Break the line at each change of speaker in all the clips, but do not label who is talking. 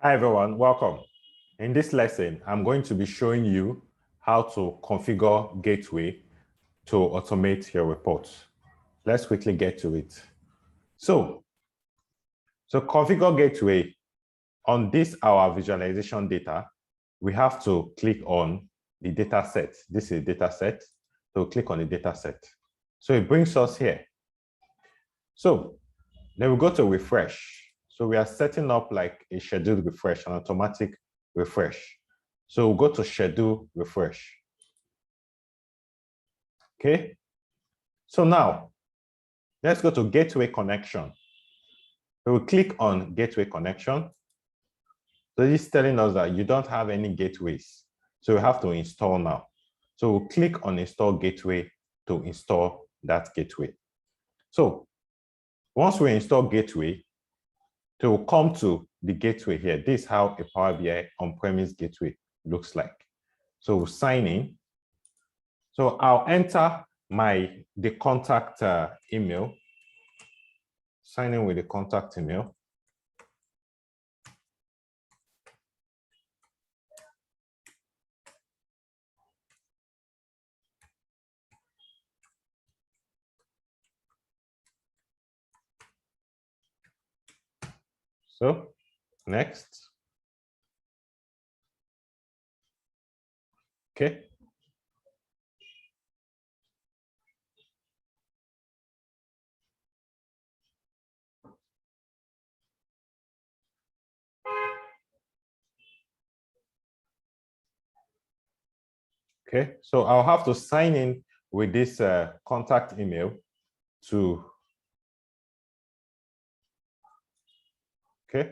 Hi everyone, welcome. In this lesson, I'm going to be showing you how to configure Gateway to automate your reports. Let's quickly get to it. So configure Gateway. On this, our visualization data, we have to click on the data set. This is data set. So click on the data set. So it brings us here. So then we go to refresh. So we are setting up like a scheduled refresh, an automatic refresh. So we'll go to schedule refresh. Okay. So now let's go to gateway connection. So we'll click on gateway connection. So this is telling us that you don't have any gateways. So we have to install now. So we'll click on install gateway to install that gateway. So once we install gateway, so we'll come to the gateway here. This is how a Power BI on-premise gateway looks like. So we'll sign in. So I'll enter the contact email, sign in with the contact email. So next. Okay. Okay, so I'll have to sign in with this contact email to, okay,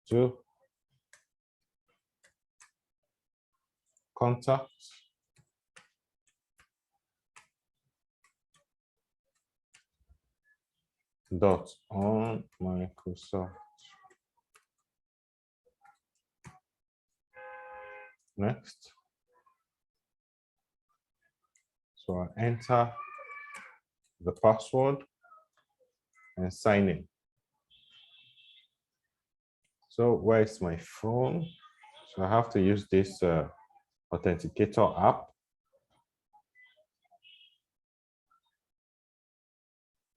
to contact dot on Microsoft. Next. So I enter the password and sign in. So where is my phone? So I have to use this authenticator app.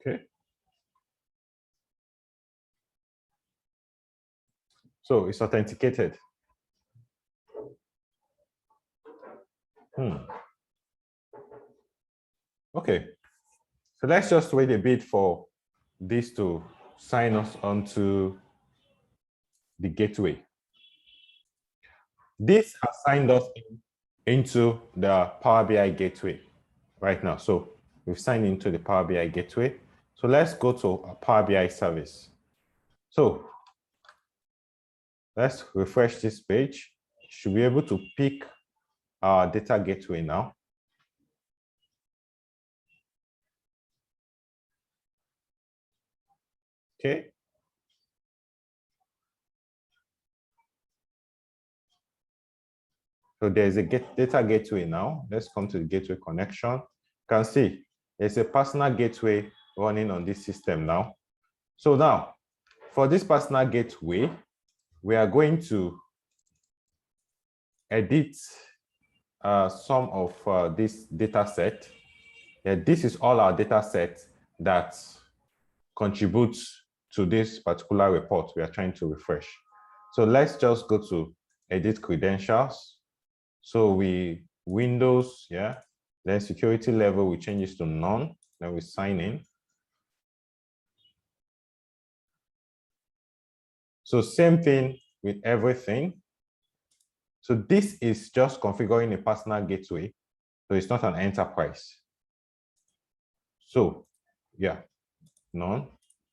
Okay. So it's authenticated. Okay. So let's just wait a bit for this to sign us onto the gateway. This has signed us into the Power BI gateway right now. So we've signed into the Power BI gateway. So let's go to a Power BI service. So let's refresh this page. Should be able to pick our data gateway now. Okay. So there's a data gateway now. Let's come to the gateway connection. You can see there's a personal gateway running on this system now. So now, for this personal gateway, we are going to edit some of this data set. This is all our data set that contributes to this particular report we are trying to refresh. So let's just go to edit credentials. So Windows, yeah, then security level, we change this to none, then we sign in. So same thing with everything. So this is just configuring a personal gateway. So it's not an enterprise. So yeah, none,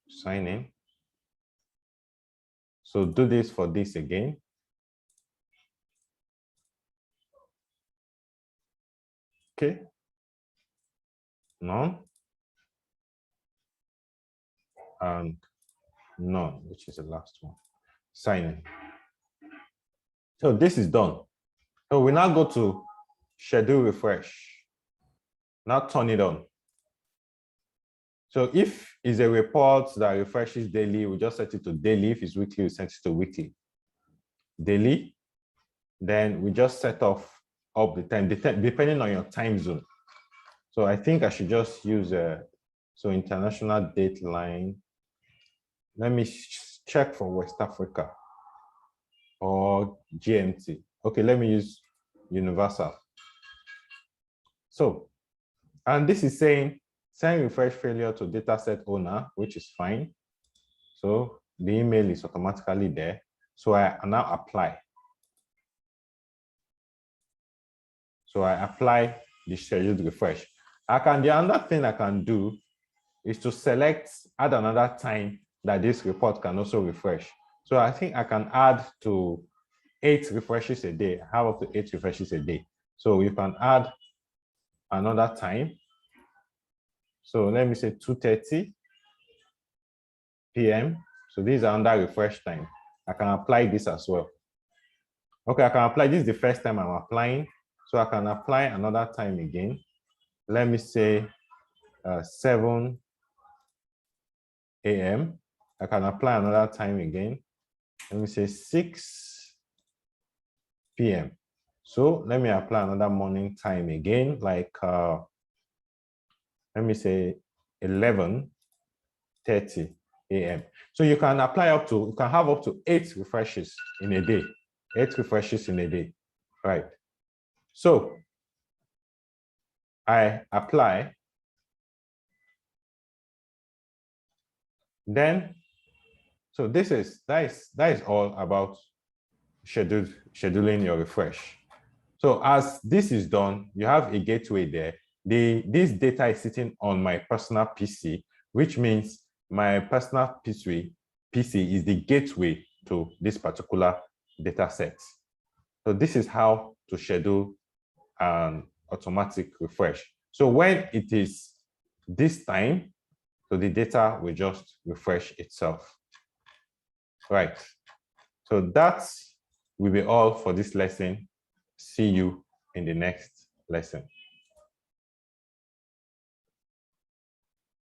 sign in. So do this for this again. Okay, none, and none, which is the last one, sign in. So this is done. So we now go to schedule refresh. Now turn it on. So if it's a report that refreshes daily, we just set it to daily. If it's weekly, we set it to weekly. daily. Then we just set off up the time, depending on your time zone. So I think I should just use so international date line. Let me check for West Africa or GMT. Okay, let me use universal. So, and this is saying send refresh failure to dataset owner, which is fine. So the email is automatically there. So I now apply. So I apply the scheduled refresh. The other thing I can do is to select, add another time that this report can also refresh. So I think I can add to 8 refreshes a day, have up to 8 refreshes a day. So you can add another time. So let me say 2:30 p.m. So these are under refresh time. I can apply this as well. Okay, I can apply, this is the first time I'm applying. So I can apply another time again. Let me say 7 a.m. I can apply another time again. Let me say 6 p.m. So let me apply another morning time again, like let me say 11:30 a.m. So you can apply you can have up to 8 refreshes in a day. 8 refreshes in a day, right? So I apply. Then, so that is all about scheduling your refresh. So as this is done, you have a gateway there. This data is sitting on my personal PC, which means my personal PC is the gateway to this particular data set. So this is how to schedule an automatic refresh. So when it is this time, so the data will just refresh itself. Right. So that will be all for this lesson. See you in the next lesson.